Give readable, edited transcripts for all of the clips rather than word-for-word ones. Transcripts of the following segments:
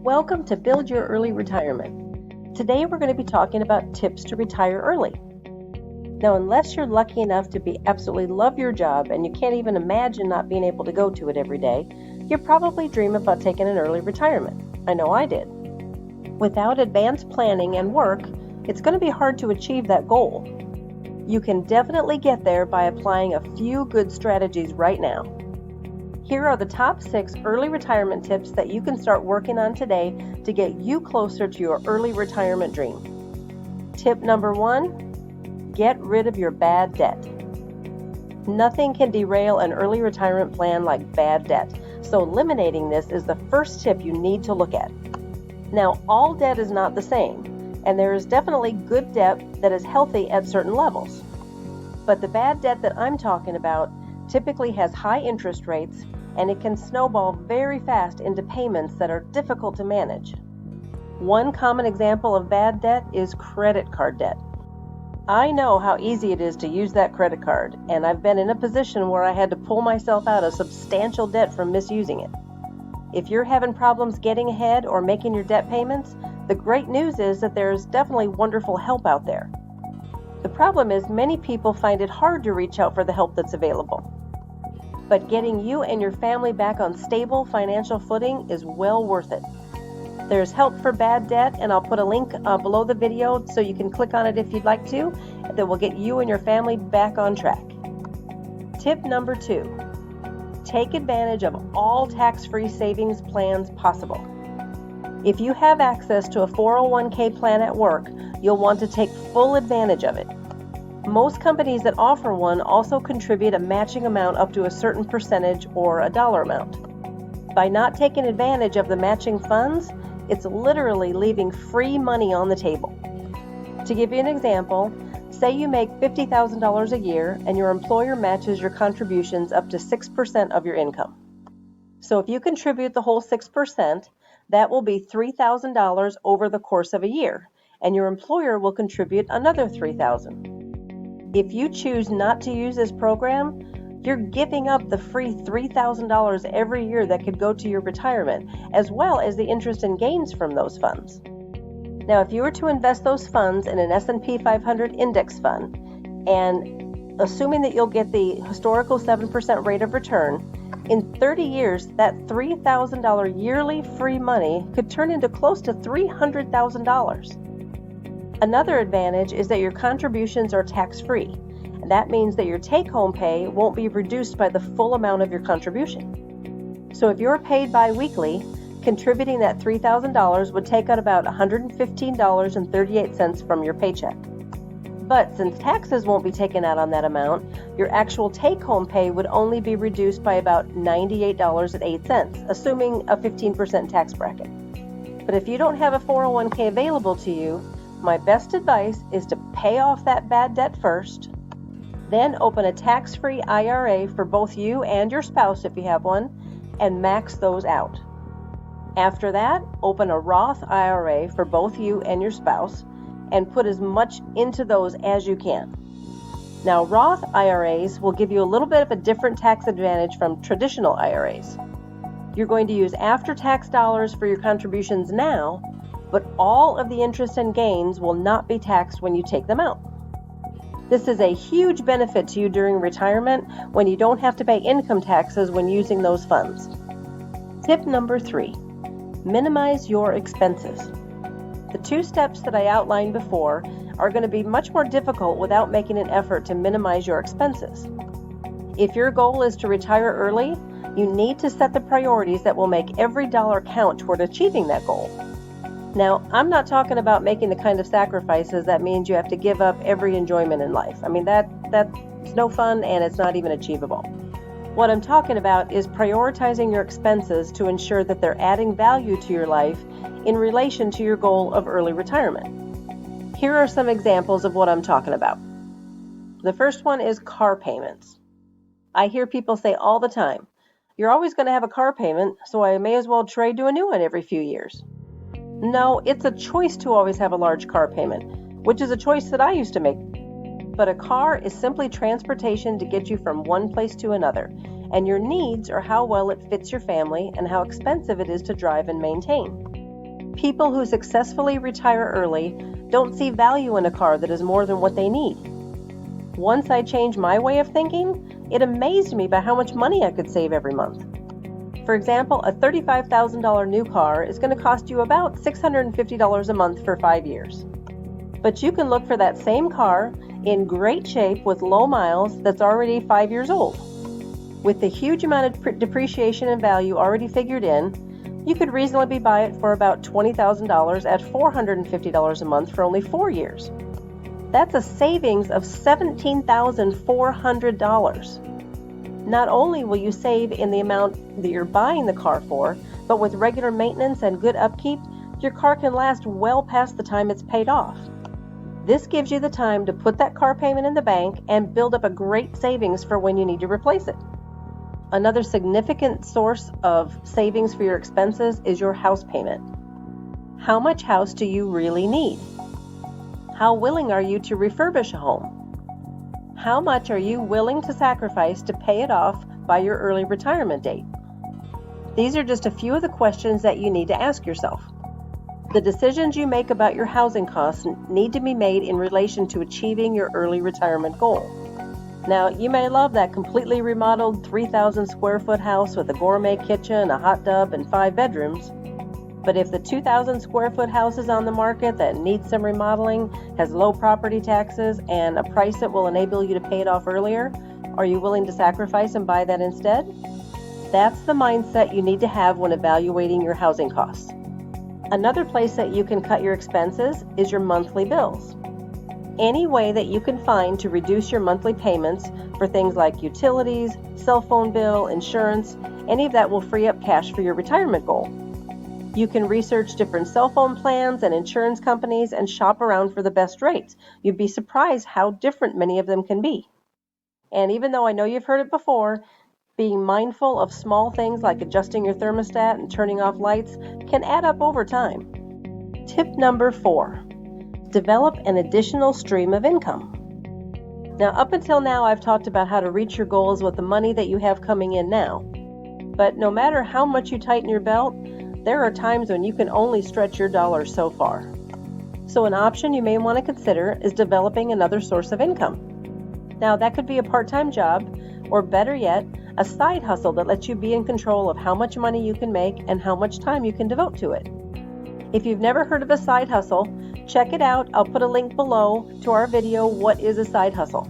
Welcome to Build Your Early Retirement. Today we're going to be talking about tips to retire early. Now, unless you're lucky enough to absolutely love your job and you can't even imagine not being able to go to it every day, you probably dream about taking an early retirement. I know I did. Without advanced planning and work, it's going to be hard to achieve that goal. You can definitely get there by applying a few good strategies right now. Here are the top 6 early retirement tips that you can start working on today to get you closer to your early retirement dream. Tip number 1, get rid of your bad debt. Nothing can derail an early retirement plan like bad debt, so eliminating this is the first tip you need to look at. Now, all debt is not the same, and there is definitely good debt that is healthy at certain levels. But the bad debt that I'm talking about typically has high interest rates, and it can snowball very fast into payments that are difficult to manage. One common example of bad debt is credit card debt. I know how easy it is to use that credit card, and I've been in a position where I had to pull myself out of substantial debt from misusing it. If you're having problems getting ahead or making your debt payments, the great news is that there's definitely wonderful help out there. The problem is many people find it hard to reach out for the help that's available. But getting you and your family back on stable financial footing is well worth it. There's help for bad debt, and I'll put a link below the video so you can click on it if you'd like to, that will get you and your family back on track. Tip number 2, take advantage of all tax-free savings plans possible. If you have access to a 401k plan at work, you'll want to take full advantage of it. Most companies that offer one also contribute a matching amount up to a certain percentage or a dollar amount. By not taking advantage of the matching funds, it's literally leaving free money on the table. To give you an example, say you make $50,000 a year and your employer matches your contributions up to 6% of your income. So if you contribute the whole 6%, that will be $3,000 over the course of a year, and your employer will contribute another $3,000. If you choose not to use this program, you're giving up the free $3,000 every year that could go to your retirement, as well as the interest and gains from those funds. Now, if you were to invest those funds in an S&P 500 index fund, and assuming that you'll get the historical 7% rate of return, in 30 years, that $3,000 yearly free money could turn into close to $300,000. Another advantage is that your contributions are tax-free. That means that your take-home pay won't be reduced by the full amount of your contribution. So if you're paid bi-weekly, contributing that $3,000 would take out about $115.38 from your paycheck. But since taxes won't be taken out on that amount, your actual take-home pay would only be reduced by about $98.08, assuming a 15% tax bracket. But if you don't have a 401k available to you, my best advice is to pay off that bad debt first, then open a tax-free IRA for both you and your spouse if you have one, and max those out. After that, open a Roth IRA for both you and your spouse, and put as much into those as you can. Now, Roth IRAs will give you a little bit of a different tax advantage from traditional IRAs. You're going to use after-tax dollars for your contributions now, but all of the interest and gains will not be taxed when you take them out. This is a huge benefit to you during retirement when you don't have to pay income taxes when using those funds. Tip number 3, minimize your expenses. The 2 steps that I outlined before are going to be much more difficult without making an effort to minimize your expenses. If your goal is to retire early, you need to set the priorities that will make every dollar count toward achieving that goal. Now, I'm not talking about making the kind of sacrifices that means you have to give up every enjoyment in life. I mean, that's no fun, and it's not even achievable. What I'm talking about is prioritizing your expenses to ensure that they're adding value to your life in relation to your goal of early retirement. Here are some examples of what I'm talking about. The first one is car payments. I hear people say all the time, "You're always going to have a car payment, so I may as well trade to a new one every few years." No, it's a choice to always have a large car payment, which is a choice that I used to make. But a car is simply transportation to get you from one place to another, and your needs are how well it fits your family and how expensive it is to drive and maintain. People who successfully retire early don't see value in a car that is more than what they need. Once I changed my way of thinking, it amazed me by how much money I could save every month. For example, a $35,000 new car is going to cost you about $650 a month for 5 years. But you can look for that same car in great shape with low miles that's already 5 years old. With the huge amount of depreciation and value already figured in, you could reasonably buy it for about $20,000 at $450 a month for only 4 years. That's a savings of $17,400. Not only will you save in the amount that you're buying the car for, but with regular maintenance and good upkeep, your car can last well past the time it's paid off. This gives you the time to put that car payment in the bank and build up a great savings for when you need to replace it. Another significant source of savings for your expenses is your house payment. How much house do you really need? How willing are you to refurbish a home? How much are you willing to sacrifice to pay it off by your early retirement date? These are just a few of the questions that you need to ask yourself. The decisions you make about your housing costs need to be made in relation to achieving your early retirement goal. Now, you may love that completely remodeled 3,000 square foot house with a gourmet kitchen, a hot tub, and 5 bedrooms. But if the 2,000 square foot house is on the market that needs some remodeling, has low property taxes, and a price that will enable you to pay it off earlier, are you willing to sacrifice and buy that instead? That's the mindset you need to have when evaluating your housing costs. Another place that you can cut your expenses is your monthly bills. Any way that you can find to reduce your monthly payments for things like utilities, cell phone bill, insurance, any of that will free up cash for your retirement goal. You can research different cell phone plans and insurance companies and shop around for the best rates. You'd be surprised how different many of them can be. And even though I know you've heard it before, being mindful of small things like adjusting your thermostat and turning off lights can add up over time. Tip number 4, develop an additional stream of income. Now, up until now, I've talked about how to reach your goals with the money that you have coming in now. But no matter how much you tighten your belt, there are times when you can only stretch your dollars so far. So an option you may want to consider is developing another source of income. Now, that could be a part-time job, or better yet, a side hustle that lets you be in control of how much money you can make and how much time you can devote to it. If you've never heard of a side hustle, check it out. I'll put a link below to our video, What is a Side Hustle?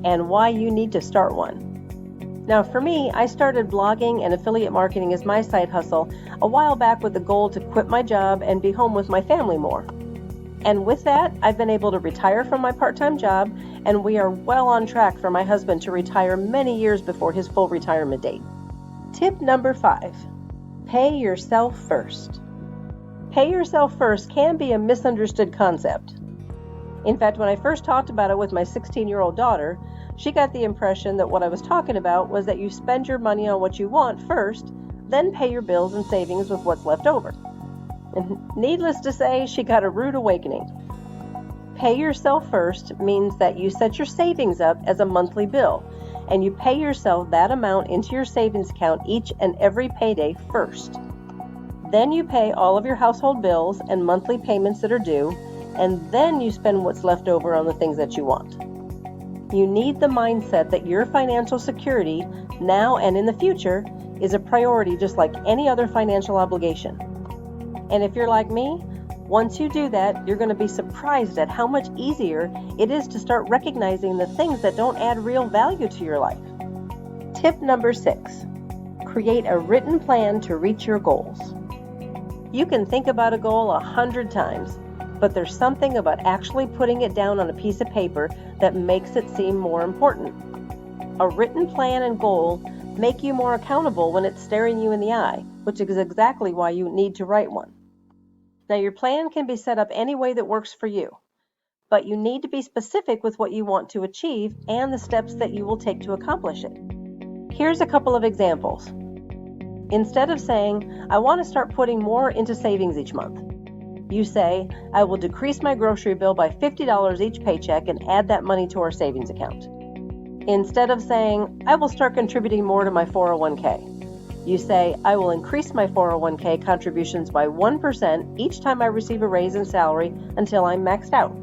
And why you need to start one. Now, for me, I started blogging and affiliate marketing as my side hustle a while back with the goal to quit my job and be home with my family more. And with that, I've been able to retire from my part-time job, and we are well on track for my husband to retire many years before his full retirement date. Tip number 5, pay yourself first. Pay yourself first can be a misunderstood concept. In fact, when I first talked about it with my 16-year-old daughter, she got the impression that what I was talking about was that you spend your money on what you want first, then pay your bills and savings with what's left over. And needless to say, she got a rude awakening. Pay yourself first means that you set your savings up as a monthly bill, and you pay yourself that amount into your savings account each and every payday first. Then you pay all of your household bills and monthly payments that are due, and then you spend what's left over on the things that you want. You need the mindset that your financial security, now and in the future, is a priority just like any other financial obligation. And if you're like me, once you do that, you're going to be surprised at how much easier it is to start recognizing the things that don't add real value to your life. Tip number 6, create a written plan to reach your goals. You can think about a goal 100 times, but there's something about actually putting it down on a piece of paper that makes it seem more important. A written plan and goal make you more accountable when it's staring you in the eye, which is exactly why you need to write one. Now, your plan can be set up any way that works for you, but you need to be specific with what you want to achieve and the steps that you will take to accomplish it. Here's a couple of examples. Instead of saying, I want to start putting more into savings each month, you say, I will decrease my grocery bill by $50 each paycheck and add that money to our savings account. Instead of saying, I will start contributing more to my 401k, You say, I will increase my 401k contributions by 1% each time I receive a raise in salary until I'm maxed out.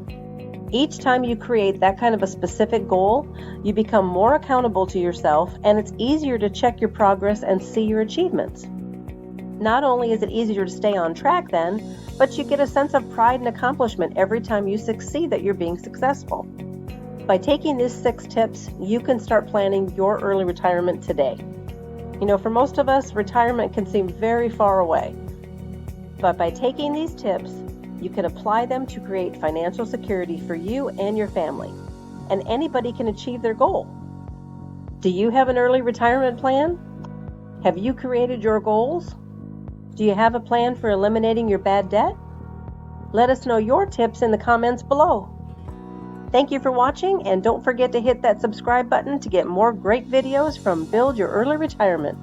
Each time you create that kind of a specific goal, you become more accountable to yourself, and it's easier to check your progress and see your achievements. Not only is it easier to stay on track then, but you get a sense of pride and accomplishment every time you succeed that you're being successful. By taking these 6 tips, you can start planning your early retirement today. For most of us, retirement can seem very far away. But by taking these tips, you can apply them to create financial security for you and your family. And anybody can achieve their goal. Do you have an early retirement plan? Have you created your goals? Do you have a plan for eliminating your bad debt? Let us know your tips in the comments below. Thank you for watching, and don't forget to hit that subscribe button to get more great videos from Build Your Early Retirement.